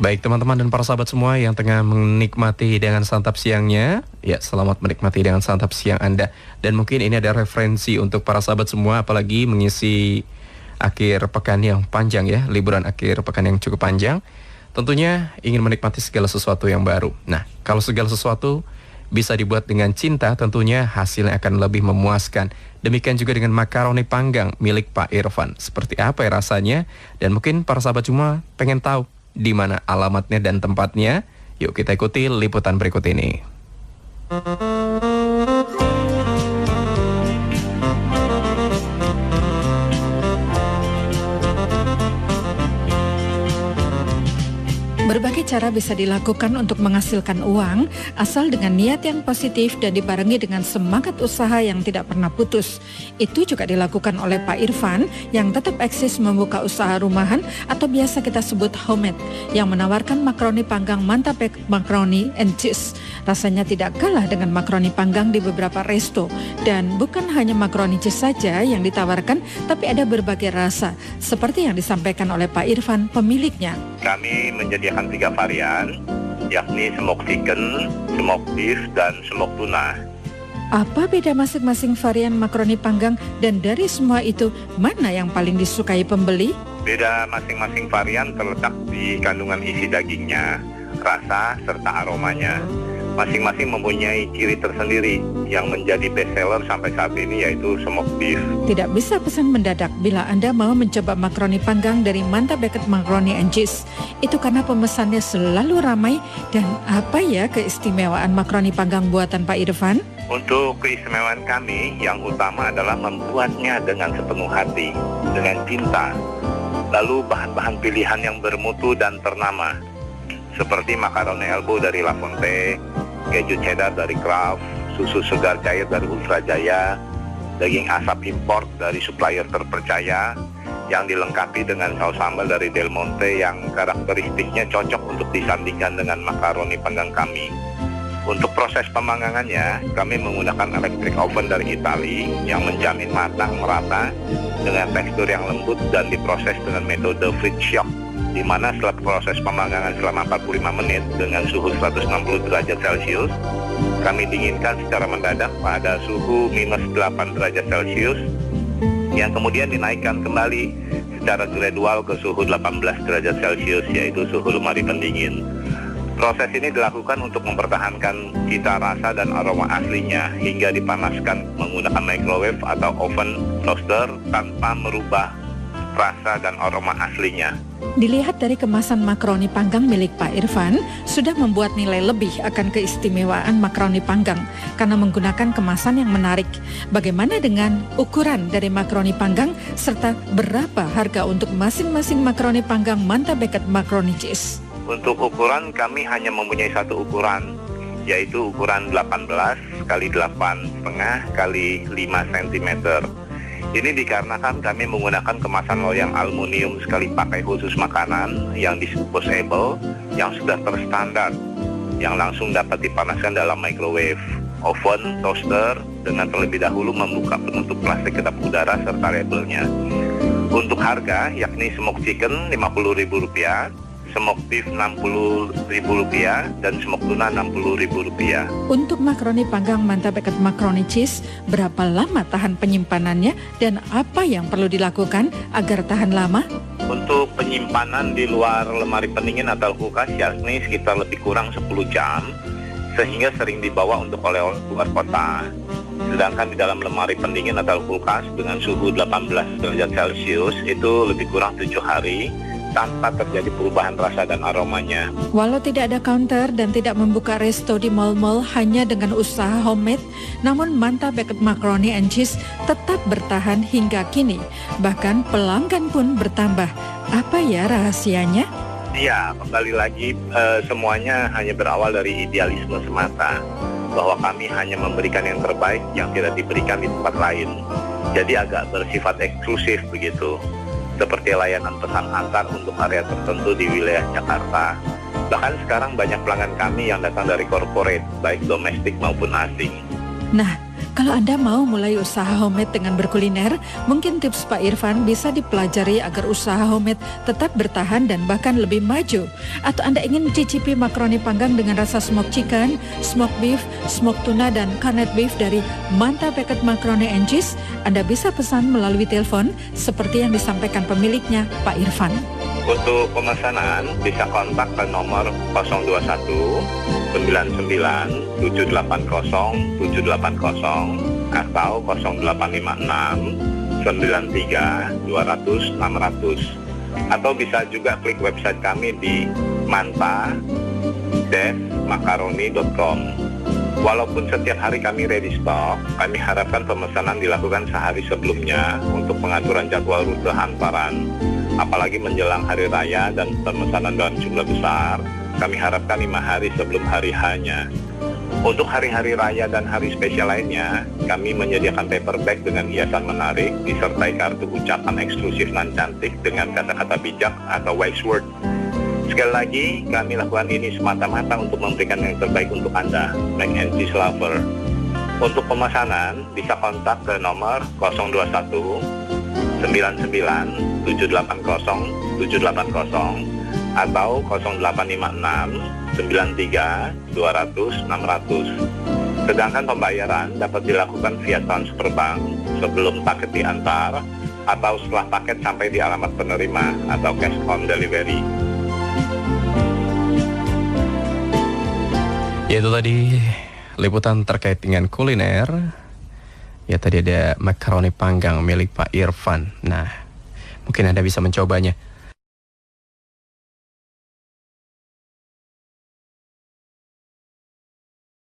Baik teman-teman dan para sahabat semua yang tengah menikmati hidangan santap siangnya, ya selamat menikmati hidangan santap siang Anda. Dan mungkin ini ada referensi untuk para sahabat semua, apalagi mengisi akhir pekan yang panjang ya, liburan akhir pekan yang cukup panjang. Tentunya ingin menikmati segala sesuatu yang baru. Nah, kalau segala sesuatu bisa dibuat dengan cinta, tentunya hasilnya akan lebih memuaskan. Demikian juga dengan makaroni panggang milik Pak Irfan. Seperti apa ya rasanya? Dan mungkin para sahabat semua pengen tahu di mana alamatnya dan tempatnya. Yuk kita ikuti liputan berikut ini. Berbagai cara bisa dilakukan untuk menghasilkan uang asal dengan niat yang positif dan dibarengi dengan semangat usaha yang tidak pernah putus. Itu juga dilakukan oleh Pak Irfan yang tetap eksis membuka usaha rumahan atau biasa kita sebut homemade yang menawarkan makaroni panggang mantap macaroni and cheese. Rasanya tidak kalah dengan makaroni panggang di beberapa resto, dan bukan hanya makaroni cheese saja yang ditawarkan, tapi ada berbagai rasa seperti yang disampaikan oleh Pak Irfan pemiliknya. Kami menyediakan 3 varian, yakni smoked chicken, smoked beef, dan smoked tuna. Apa beda masing-masing varian makaroni panggang, dan dari semua itu mana yang paling disukai pembeli? Beda masing-masing varian terletak di kandungan isi dagingnya, rasa, serta aromanya. Masing-masing mempunyai ciri tersendiri yang menjadi bestseller sampai saat ini, yaitu smoked beef. Tidak bisa pesan mendadak bila Anda mau mencoba makaroni panggang dari Mantap Becket Macaroni and Cheese. Itu karena pemesannya selalu ramai. Dan apa ya keistimewaan makaroni panggang buatan Pak Irfan? Untuk keistimewaan kami, yang utama adalah membuatnya dengan sepenuh hati, dengan cinta. Lalu bahan-bahan pilihan yang bermutu dan ternama, seperti makaroni elbow dari La Fonte, keju cheddar dari Kraft, susu segar cair dari Ultra Jaya, daging asap import dari supplier terpercaya, yang dilengkapi dengan saus sambal dari Del Monte yang karakteristiknya cocok untuk disandingkan dengan makaroni panggang kami. Untuk proses pemanggangannya, kami menggunakan electric oven dari Italia yang menjamin matang merata dengan tekstur yang lembut dan diproses dengan metode frit shock, di mana setelah proses pemanggangan selama 45 menit dengan suhu 160 derajat Celcius, kami dinginkan secara mendadak pada suhu minus 8 derajat Celcius, yang kemudian dinaikkan kembali secara gradual ke suhu 18 derajat Celcius, yaitu suhu lemari pendingin. Proses ini dilakukan untuk mempertahankan cita rasa dan aroma aslinya hingga dipanaskan menggunakan microwave atau oven toaster tanpa merubah rasa dan aroma aslinya. Dilihat dari kemasan makaroni panggang milik Pak Irfan, sudah membuat nilai lebih akan keistimewaan makaroni panggang karena menggunakan kemasan yang menarik. Bagaimana dengan ukuran dari makaroni panggang serta berapa harga untuk masing-masing makaroni panggang Mantap Becket Macaroni Cheese? Untuk ukuran kami hanya mempunyai satu ukuran, yaitu ukuran 18 kali 8,5 kali 5 cm. Ini dikarenakan kami menggunakan kemasan loyang aluminium sekali pakai khusus makanan yang disposable, yang sudah terstandar, yang langsung dapat dipanaskan dalam microwave, oven, toaster, dengan terlebih dahulu membuka penutup plastik kedap udara serta labelnya. Untuk harga, yakni smoked chicken Rp50.000, smoked beef Rp60.000, dan smoked tuna Rp60.000. Untuk makaroni panggang Mantap Becket Macaroni Cheese, berapa lama tahan penyimpanannya dan apa yang perlu dilakukan agar tahan lama? Untuk penyimpanan di luar lemari pendingin atau kulkas, yakni sekitar lebih kurang 10 jam, sehingga sering dibawa untuk oleh-oleh keluar kota. Sedangkan di dalam lemari pendingin atau kulkas dengan suhu 18 derajat Celcius itu lebih kurang 7 hari, tanpa terjadi perubahan rasa dan aromanya. Walau tidak ada counter dan tidak membuka resto di mal-mal hanya dengan usaha homemade, namun Mantap Becket Macaroni and Cheese tetap bertahan hingga kini. Bahkan pelanggan pun bertambah. Apa ya rahasianya? Ya, kembali lagi semuanya hanya berawal dari idealisme semata, bahwa kami hanya memberikan yang terbaik yang tidak diberikan di tempat lain. Jadi agak bersifat eksklusif begitu, seperti layanan pesan antar untuk area tertentu di wilayah Jakarta. Bahkan sekarang banyak pelanggan kami yang datang dari korporat, baik domestik maupun asing. Nah, Kalau Anda mau mulai usaha homemade dengan berkuliner, mungkin tips Pak Irfan bisa dipelajari agar usaha homemade tetap bertahan dan bahkan lebih maju. Atau Anda ingin mencicipi makaroni panggang dengan rasa smoked chicken, smoked beef, smoked tuna, dan corned beef dari Manta Packet Macaroni and Cheese, Anda bisa pesan melalui telepon seperti yang disampaikan pemiliknya, Pak Irfan. Untuk pemesanan bisa kontak ke nomor 021 99 780 780 atau 0856 93 200 600, atau bisa juga klik website kami di manta-macaroni.com. Walaupun setiap hari kami ready stock, kami harapkan pemesanan dilakukan sehari sebelumnya untuk pengaturan jadwal rute hantaran. Apalagi menjelang hari raya dan pemesanan dalam jumlah besar, kami harapkan 5 hari sebelum hari H-nya. Untuk hari-hari raya dan hari spesial lainnya, kami menyediakan paper bag dengan hiasan menarik, disertai kartu ucapan eksklusif nan cantik dengan kata-kata bijak atau wise word. Sekali lagi, kami lakukan ini semata-mata untuk memberikan yang terbaik untuk Anda, mac and cheese lover. Untuk pemesanan, bisa kontak ke nomor 021 99 780 780 atau 0856 93 200 600. Sedangkan pembayaran dapat dilakukan via transfer bank sebelum paket diantar atau setelah paket sampai di alamat penerima atau cash on delivery. Ya, itu tadi liputan terkait dengan kuliner. Ya, tadi ada makaroni panggang milik Pak Irfan. Nah, mungkin Anda bisa mencobanya.